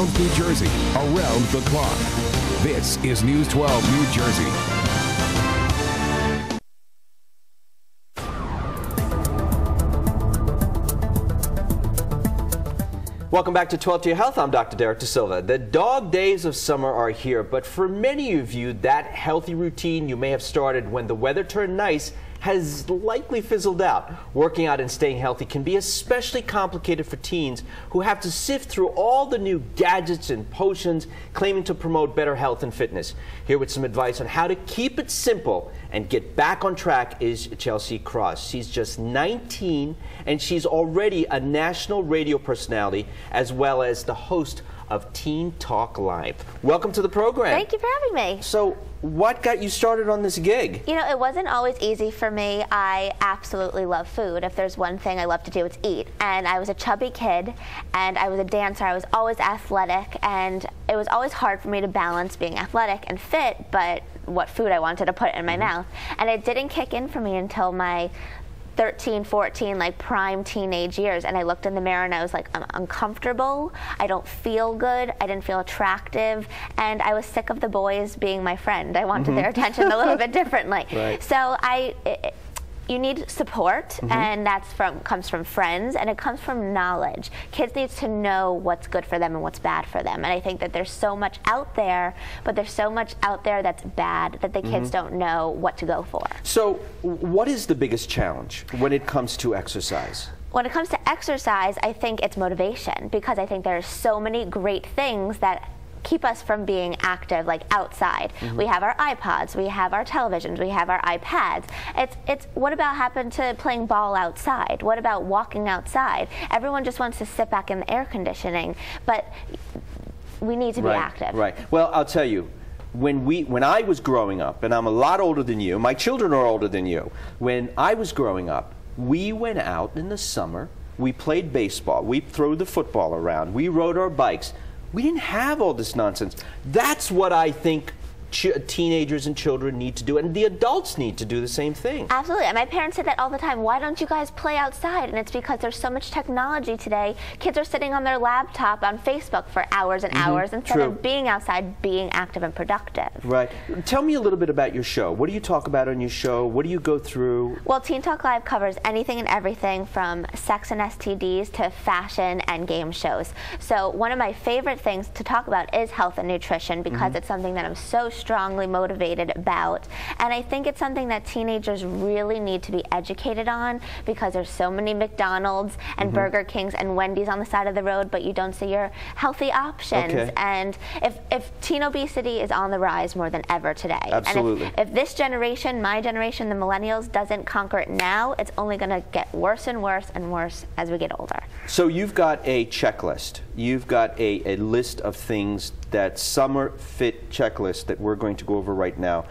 around New Jersey, around the clock. This is News 12 New Jersey. Welcome back to 12 to Your Health. I'm Dr. Derek DeSilva. The dog days of summer are here, but for many of you, that healthy routine you may have started when the weather turned nice has likely fizzled out. Working out and staying healthy can be especially complicated for teens who have to sift through all the new gadgets and potions claiming to promote better health and fitness. Here with some advice on how to keep it simple and get back on track is Chelsea Cross. She's just 19 and she's already a national radio personality as well as the host of Teen Talk Live. Welcome to the program. Thank you for having me. So, what got you started on this gig? You know, it wasn't always easy for me. I absolutely love food. If there's one thing I love to do, it's eat. And I was a chubby kid, and I was a dancer. I was always athletic, and it was always hard for me to balance being athletic and fit, but what food I wanted to put in my mouth. And it didn't kick in for me until my 13, 14, like prime teenage years, and I looked in the mirror and I was like, I'm uncomfortable, I don't feel good, I didn't feel attractive, and I was sick of the boys being my friend. I wanted their attention a little bit differently. Right. So you need support, and comes from friends, and it comes from knowledge. Kids need to know what's good for them and what's bad for them, and I think that there's so much out there, but there's so much out there that's bad that the kids don't know what to go for. So what is the biggest challenge when it comes to exercise? When it comes to exercise, I think it's motivation, because I think there's so many great things that keep us from being active, like outside. We have our iPods, we have our televisions, we have our iPads. It's what about happened to playing ball outside? What about walking outside? Everyone just wants to sit back in the air conditioning, but we need to be active. Right. Well, I'll tell you, when I was growing up, and I'm a lot older than you, my children are older than you. When I was growing up, we went out in the summer, we played baseball, we threw the football around, we rode our bikes. We didn't have all this nonsense. That's what I think teenagers and children need to do, and the adults need to do the same thing. Absolutely. And my parents say that all the time. Why don't you guys play outside? And it's because there's so much technology today. Kids are sitting on their laptop on Facebook for hours and hours instead of being outside, being active and productive. Right. Tell me a little bit about your show. What do you talk about on your show? What do you go through? Well, Teen Talk Live covers anything and everything from sex and STDs to fashion and game shows. So one of my favorite things to talk about is health and nutrition, because it's something that I'm so strongly motivated about, and I think it's something that teenagers really need to be educated on, because there's so many McDonald's and Burger Kings and Wendy's on the side of the road, but you don't see your healthy options. And if teen obesity is on the rise more than ever today, absolutely, and if this generation, my generation, the millennials, doesn't conquer it now, it's only going to get worse and worse and worse as we get older. So you've got a checklist. You've got a list of things, that summer fit checklist that we're going to go over right now.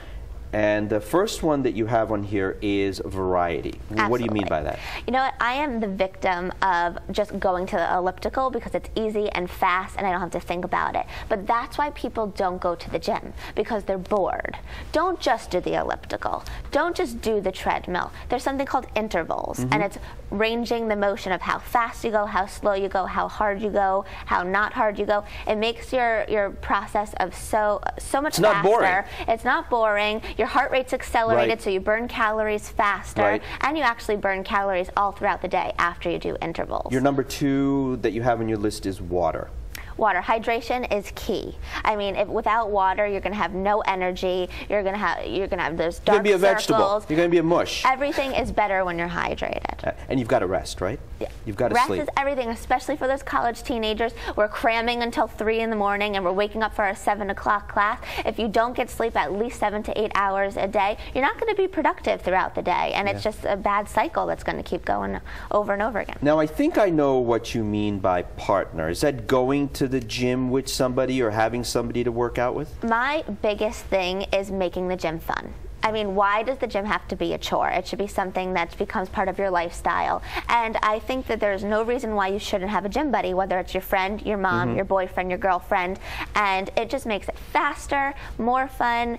And the first one that you have on here is variety. Absolutely. What do you mean by that? You know what? I am the victim of just going to the elliptical because it's easy and fast and I don't have to think about it. But that's why people don't go to the gym, because they're bored. Don't just do the elliptical. Don't just do the treadmill. There's something called intervals, and it's ranging the motion of how fast you go, how slow you go, how hard you go, how not hard you go. It makes your process of so much faster. Not boring. It's not boring. Your heart rate's accelerated, so you burn calories faster, and you actually burn calories all throughout the day after you do intervals. Your number 2 that you have on your list is water. Water. Hydration is key. I mean, without water, you're going to have no energy. You're going to have those dark circles. You're going to be a vegetable. You're going to be a mush. Everything is better when you're hydrated. And you've got to rest, right? Yeah. You've got to sleep. Rest is everything, especially for those college teenagers. We're cramming until 3 in the morning, and we're waking up for a 7 o'clock class. If you don't get sleep at least 7 to 8 hours a day, you're not going to be productive throughout the day, and it's just a bad cycle that's going to keep going over and over again. Now, I think I know what you mean by partner. Is that going to the gym with somebody or having somebody to work out with? My biggest thing is making the gym fun. I mean, why does the gym have to be a chore? It should be something that becomes part of your lifestyle. And I think that there's no reason why you shouldn't have a gym buddy, whether it's your friend, your mom, your boyfriend, your girlfriend. And it just makes it faster, more fun.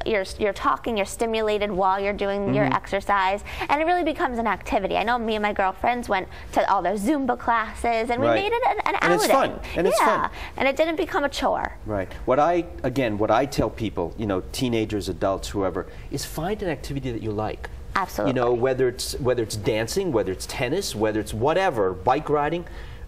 You're talking, you're stimulated while you're doing your exercise. And it really becomes an activity. I know me and my girlfriends went to all their Zumba classes, and we made it an outing. And it's fun. And it's fun. And it didn't become a chore. Right. What I tell people, you know, teenagers, adults, whoever, is find an activity that you like. Absolutely. You know, whether it's dancing, whether it's tennis, whether it's whatever, bike riding.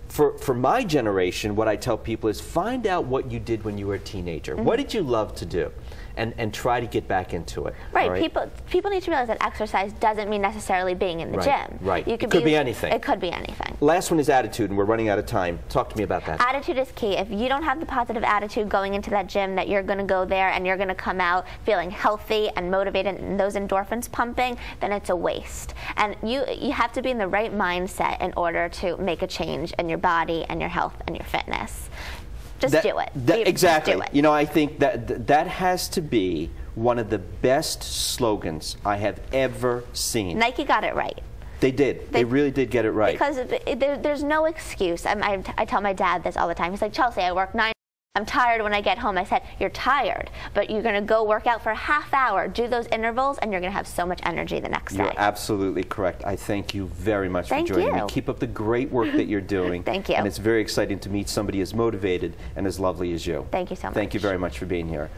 For my generation, what I tell people is find out what you did when you were a teenager. What did you love to do? And try to get back into it. Right. Right? People need to realize that exercise doesn't mean necessarily being in the gym. Right. It could be anything. It could be anything. Last one is attitude, and we're running out of time. Talk to me about that. Attitude is key. If you don't have the positive attitude going into that gym, that you're going to go there and you're going to come out feeling healthy and motivated and those endorphins pumping, then it's a waste. And you have to be in the right mindset in order to make a change in your body and your health and your fitness. Just do it. Exactly. Just do it. You know, I think that has to be one of the best slogans I have ever seen. Nike got it right. They did. They really did get it right. Because there's no excuse. I tell my dad this all the time. He's like, Chelsea, I work 9. I'm tired when I get home. I said, you're tired, but you're going to go work out for a half hour, do those intervals, and you're going to have so much energy the next day. You're absolutely correct. I thank you very much for joining me. Keep up the great work that you're doing. Thank you. And it's very exciting to meet somebody as motivated and as lovely as you. Thank you so much. Thank you very much for being here.